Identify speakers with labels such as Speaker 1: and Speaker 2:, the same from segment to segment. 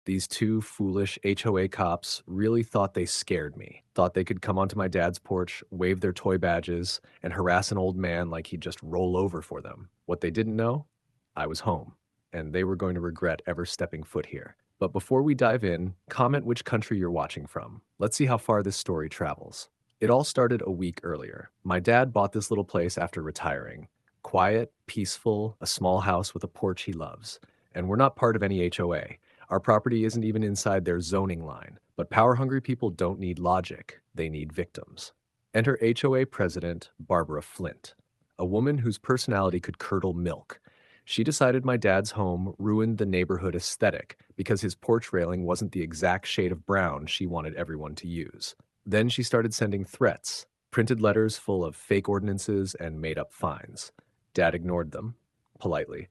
Speaker 1: These two foolish HOA cops really thought they scared me, thought they could come onto my dad's porch, wave their toy badges, and harass an old man like he'd just roll over for them. What they didn't know? I was home, and they were going to regret ever stepping foot here. But before we dive in, comment which country you're watching from. Let's see how far this story travels. It all started a week earlier. My dad bought this little place after retiring. Quiet, peaceful, a small house with a porch he loves. And we're not part of any HOA. Our property isn't even inside their zoning line, but power-hungry people don't need logic, they need victims. Enter HOA President Barbara Flint, a woman whose personality could curdle milk. She decided my dad's home ruined the neighborhood aesthetic because his porch railing wasn't the exact shade of brown she wanted everyone to use. Then she started sending threats, printed letters full of fake ordinances and made-up fines. Dad ignored them, politely.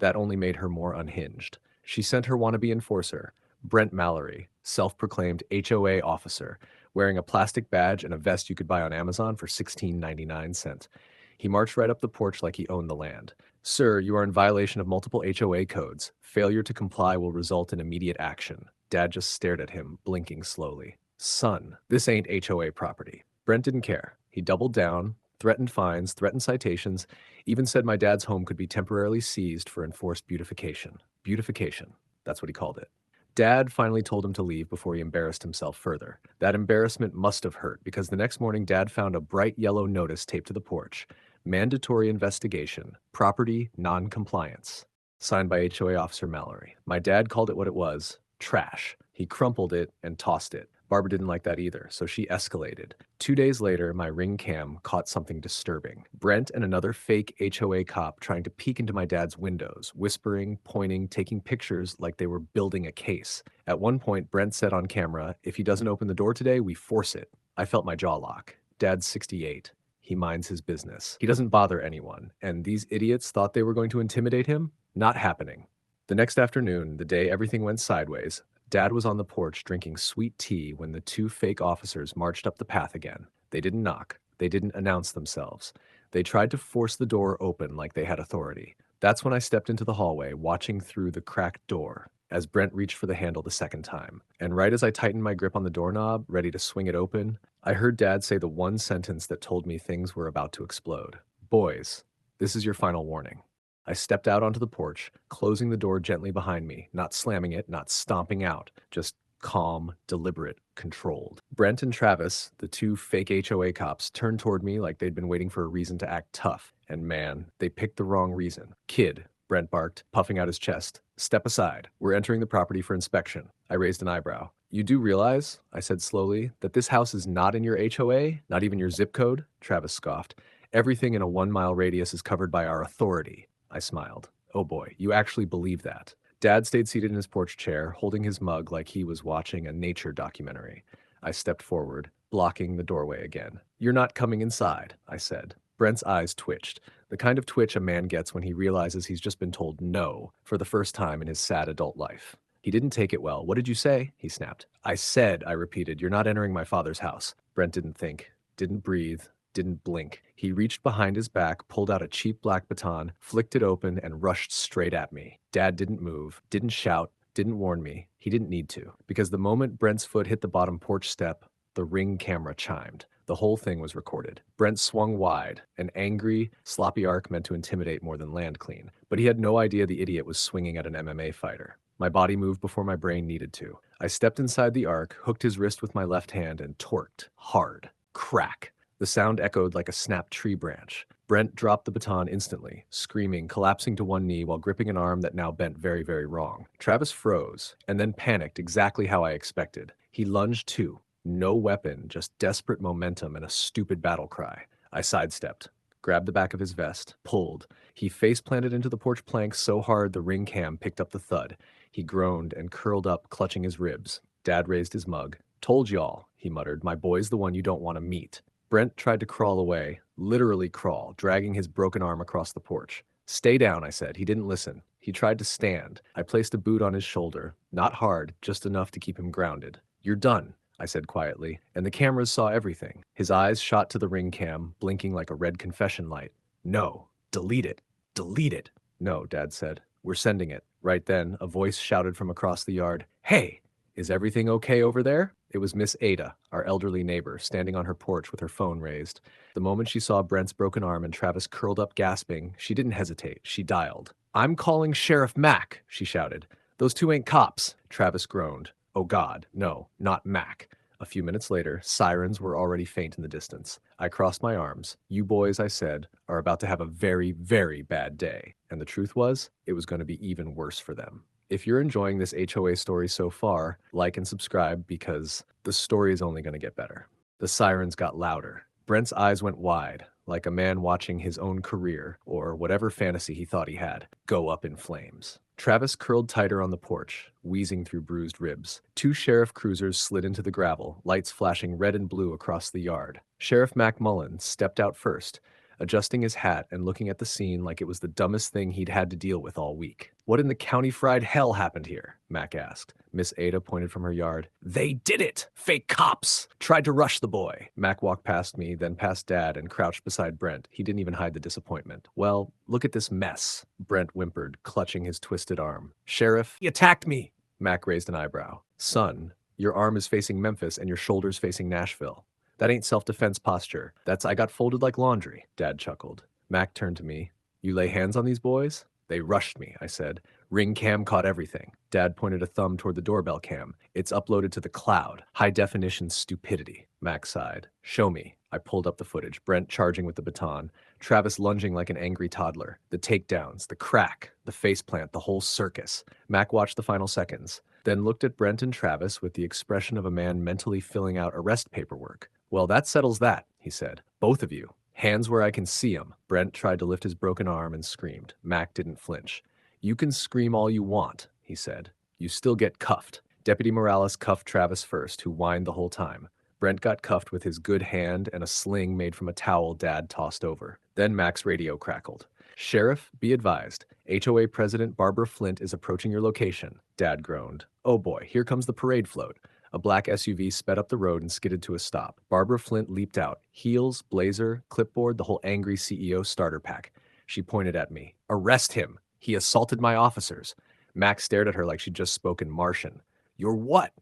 Speaker 1: That only made her more unhinged. She sent her wannabe enforcer, Brent Mallory, self-proclaimed HOA officer, wearing a plastic badge and a vest you could buy on Amazon for $16.99. He marched right up the porch like he owned the land. Sir, you are in violation of multiple HOA codes. Failure to comply will result in immediate action. Dad just stared at him, blinking slowly. Son, this ain't HOA property. Brent didn't care. He doubled down, threatened fines, threatened citations, even said my dad's home could be temporarily seized for enforced beautification. Beautification. That's what he called it. Dad finally told him to leave before he embarrassed himself further. That embarrassment must have hurt because the next morning Dad found a bright yellow notice taped to the porch. Mandatory investigation. Property non-compliance. Signed by HOA Officer Mallory. My dad called it what it was. Trash. He crumpled it and tossed it. Barbara didn't like that either, so she escalated. 2 days later, my Ring cam caught something disturbing. Brent and another fake HOA cop trying to peek into my dad's windows, whispering, pointing, taking pictures like they were building a case. At one point, Brent said on camera, "If he doesn't open the door today, we force it." I felt my jaw lock. Dad's 68. He minds his business. He doesn't bother anyone. And these idiots thought they were going to intimidate him? Not happening. The next afternoon, the day everything went sideways, Dad was on the porch drinking sweet tea when the two fake officers marched up the path again. They didn't knock. They didn't announce themselves. They tried to force the door open like they had authority. That's when I stepped into the hallway, watching through the cracked door, as Brent reached for the handle the second time. And right as I tightened my grip on the doorknob, ready to swing it open, I heard Dad say the one sentence that told me things were about to explode. "Boys, this is your final warning." I stepped out onto the porch, closing the door gently behind me, not slamming it, not stomping out, just calm, deliberate, controlled. Brent and Travis, the two fake HOA cops, turned toward me like they'd been waiting for a reason to act tough. And man, they picked the wrong reason. "Kid," Brent barked, puffing out his chest. "Step aside. We're entering the property for inspection." I raised an eyebrow. "You do realize," I said slowly, "that this house is not in your HOA, not even your zip code?" Travis scoffed. "Everything in a 1-mile radius is covered by our authority." I smiled. "Oh boy, you actually believe that?" Dad stayed seated in his porch chair, holding his mug like he was watching a nature documentary. I stepped forward, blocking the doorway again. "You're not coming inside," I said. Brent's eyes twitched, the kind of twitch a man gets when he realizes he's just been told no for the first time in his sad adult life. He didn't take it well. "What did you say?" he snapped. "I said," I repeated, "you're not entering my father's house." Brent didn't think, didn't breathe, didn't blink. He reached behind his back, pulled out a cheap black baton, flicked it open, and rushed straight at me. Dad didn't move, didn't shout, didn't warn me. He didn't need to, because the moment Brent's foot hit the bottom porch step, the Ring camera chimed. The whole thing was recorded. Brent swung wide, an angry, sloppy arc meant to intimidate more than land clean. But he had no idea the idiot was swinging at an MMA fighter. My body moved before my brain needed to. I stepped inside the arc, hooked his wrist with my left hand, and torqued. Hard. Crack. The sound echoed like a snapped tree branch. Brent dropped the baton instantly, screaming, collapsing to one knee while gripping an arm that now bent very, very wrong. Travis froze, and then panicked exactly how I expected. He lunged too. No weapon, just desperate momentum and a stupid battle cry. I sidestepped, grabbed the back of his vest, pulled. He face-planted into the porch plank so hard the Ring cam picked up the thud. He groaned and curled up, clutching his ribs. Dad raised his mug. "Told y'all," he muttered, "my boy's the one you don't want to meet." Brent tried to crawl away, literally crawl, dragging his broken arm across the porch. "Stay down," I said. He didn't listen. He tried to stand. I placed a boot on his shoulder. Not hard, just enough to keep him grounded. "You're done," I said quietly, and the cameras saw everything. His eyes shot to the Ring cam, blinking like a red confession light. "No. Delete it. Delete it." "No," Dad said. We're sending it. Right then, a voice shouted from across the yard, "Hey, is everything okay over there?" It was Miss Ada, our elderly neighbor, standing on her porch with her phone raised. The moment she saw Brent's broken arm and Travis curled up gasping, she didn't hesitate. She dialed. "I'm calling Sheriff Mack," she shouted. "Those two ain't cops." Travis groaned. "Oh God, no, not Mack." A few minutes later, sirens were already faint in the distance. I crossed my arms. "You boys," I said, "are about to have a very, very bad day." And the truth was, it was going to be even worse for them. If you're enjoying this HOA story so far, like and subscribe because the story is only going to get better. The sirens got louder. Brent's eyes went wide, like a man watching his own career, or whatever fantasy he thought he had, go up in flames. Travis curled tighter on the porch, wheezing through bruised ribs. Two sheriff cruisers slid into the gravel, lights flashing red and blue across the yard. Sheriff Mac Mullen stepped out first, adjusting his hat and looking at the scene like it was the dumbest thing he'd had to deal with all week. "What in the county fried hell happened here?" Mac asked. Miss Ada pointed from her yard. "They did it! Fake cops! Tried to rush the boy." Mac walked past me, then past Dad, and crouched beside Brent. He didn't even hide the disappointment. "Well, look at this mess," Brent whimpered, clutching his twisted arm. "Sheriff, he attacked me!" Mac raised an eyebrow. "Son, your arm is facing Memphis and your shoulder's facing Nashville. That ain't self-defense posture. That's I got folded like laundry," Dad chuckled. Mac turned to me. "You lay hands on these boys?" "They rushed me," I said. "Ring cam caught everything." Dad pointed a thumb toward the doorbell cam. "It's uploaded to the cloud. High definition stupidity." Mac sighed. "Show me." I pulled up the footage, Brent charging with the baton, Travis lunging like an angry toddler, the takedowns, the crack, the faceplant, the whole circus. Mac watched the final seconds, then looked at Brent and Travis with the expression of a man mentally filling out arrest paperwork. "Well, that settles that," he said. "Both of you. Hands where I can see 'em." Brent tried to lift his broken arm and screamed. Mac didn't flinch. "You can scream all you want," he said. "You still get cuffed." Deputy Morales cuffed Travis first, who whined the whole time. Brent got cuffed with his good hand and a sling made from a towel Dad tossed over. Then Mac's radio crackled. "Sheriff, be advised. HOA President Barbara Flint is approaching your location." Dad groaned. "Oh boy, here comes the parade float." A black SUV sped up the road and skidded to a stop. Barbara Flint leaped out. Heels, blazer, clipboard, the whole angry CEO starter pack. She pointed at me. "Arrest him! He assaulted my officers." Mac stared at her like she'd just spoken Martian. "Your what?"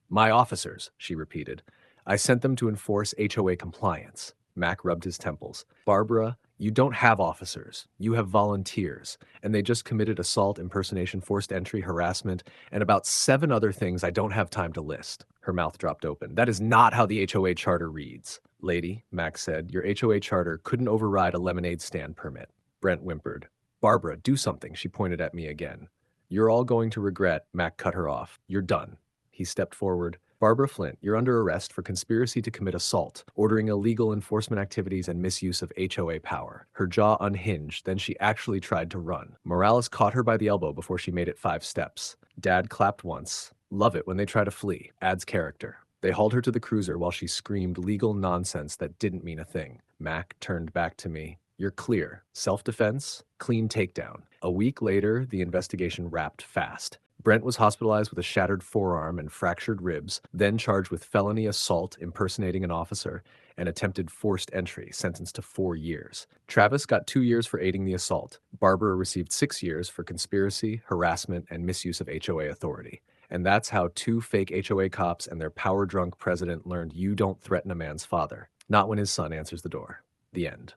Speaker 1: "My officers," she repeated. "I sent them to enforce HOA compliance." Mac rubbed his temples. "Barbara, you don't have officers. You have volunteers. And they just committed assault, impersonation, forced entry, harassment, and about 7 other things I don't have time to list." Her mouth dropped open. "That is not how the HOA charter reads." "Lady," Mac said, "your HOA charter couldn't override a lemonade stand permit." Brent whimpered. "Barbara, do something." She pointed at me again. "You're all going to regret," Mac cut her off. "You're done." He stepped forward. "Barbara Flint, you're under arrest for conspiracy to commit assault, ordering illegal enforcement activities, and misuse of HOA power." Her jaw unhinged, then she actually tried to run. Morales caught her by the elbow before she made it 5 steps. Dad clapped once. "Love it when they try to flee. Adds character." They hauled her to the cruiser while she screamed legal nonsense that didn't mean a thing. Mac turned back to me. "You're clear. Self-defense, clean takedown." A week later, the investigation wrapped fast. Brent was hospitalized with a shattered forearm and fractured ribs, then charged with felony assault, impersonating an officer, and attempted forced entry, sentenced to 4 years. Travis got 2 years for aiding the assault. Barbara received 6 years for conspiracy, harassment, and misuse of HOA authority. And that's how 2 fake HOA cops and their power-drunk president learned you don't threaten a man's father. Not when his son answers the door. The end.